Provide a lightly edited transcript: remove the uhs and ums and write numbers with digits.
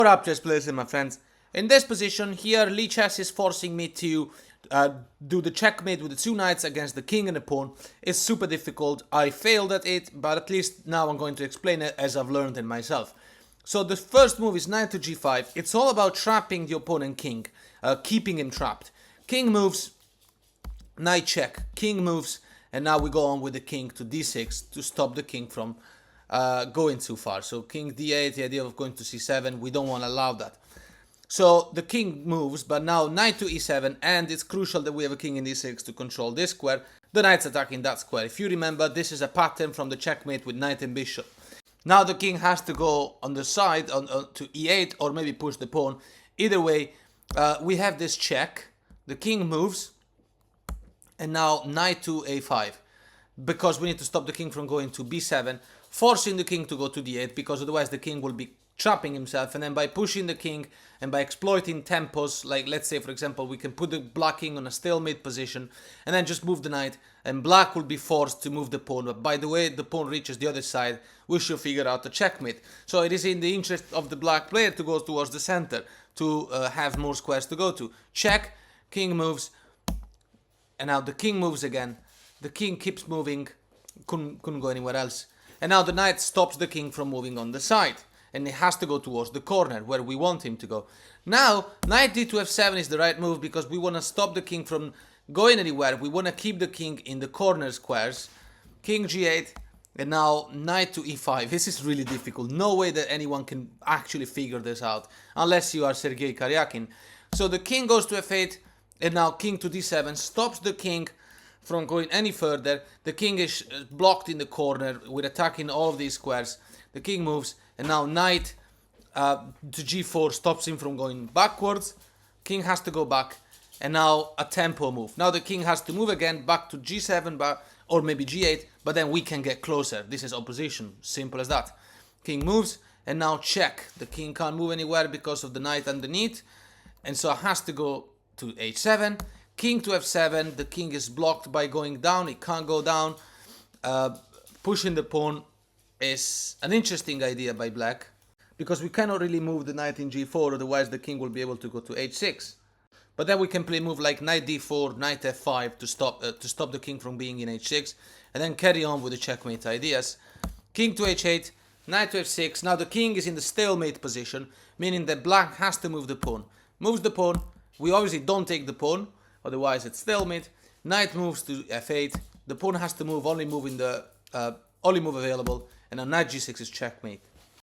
What up, chess players and my friends? In this position here, Lichess is forcing me to do the checkmate with the two knights against the king and the pawn. It's super difficult. I failed at it, but at least now I'm going to explain it as I've learned it myself. So the first move is knight to g5. It's all about trapping the opponent king, keeping him trapped. King moves, knight check, king moves, and now we go on with the king to d6 to stop the king from going too far. So king d8, the idea of going to c7, we don't want to allow that. So the king moves, but now knight to e7, and it's crucial that we have a king in d6 to control this square. The knight's attacking that square. If you remember, this is a pattern from the checkmate with knight and bishop. Now the king has to go on the side to e8 or maybe push the pawn. Either way, we have this check. The king moves, and now knight to a5, because we need to stop the king from going to b7, forcing the king to go to d8, because otherwise the king will be trapping himself. And then by pushing the king and by exploiting tempos, like let's say for example we can put the black king on a stalemate position and then just move the knight, and black will be forced to move the pawn. But by the way the pawn reaches the other side, we should figure out the checkmate. So it is in the interest of the black player to go towards the center to have more squares to go to. Check, king moves, and now the king moves again. The king keeps moving, couldn't go anywhere else. And now the knight stops the king from moving on the side, and he has to go towards the corner where we want him to go. Now, knight d to f7 is the right move because we want to stop the king from going anywhere. We want to keep the king in the corner squares. King g8, and now knight to e5. This is really difficult. No way that anyone can actually figure this out, unless you are Sergei Karyakin. So the king goes to f8, and now king to d7 stops the king from going any further. The king is blocked in the corner. We're attacking all of these squares. The king moves, and now knight to g4 stops him from going backwards. King has to go back, and now a tempo move. Now the king has to move again back to g7 or maybe g8, but then we can get closer. This is opposition, simple as that. King moves, and now check. The king can't move anywhere because of the knight underneath, and so it has to go to h7. King to f7, the king is blocked by going down, it can't go down. Pushing the pawn is an interesting idea by black, because we cannot really move the knight in g4, otherwise the king will be able to go to h6. But then we can play a move like knight d4, knight f5 to stop the king from being in h6, and then carry on with the checkmate ideas. King to h8, knight to f6. Now the king is in the stalemate position, meaning that black has to move the pawn. Moves the pawn, we obviously don't take the pawn, otherwise it's stalemate. Knight moves to f8. The pawn has to move, only move available, and now knight g6 is checkmate.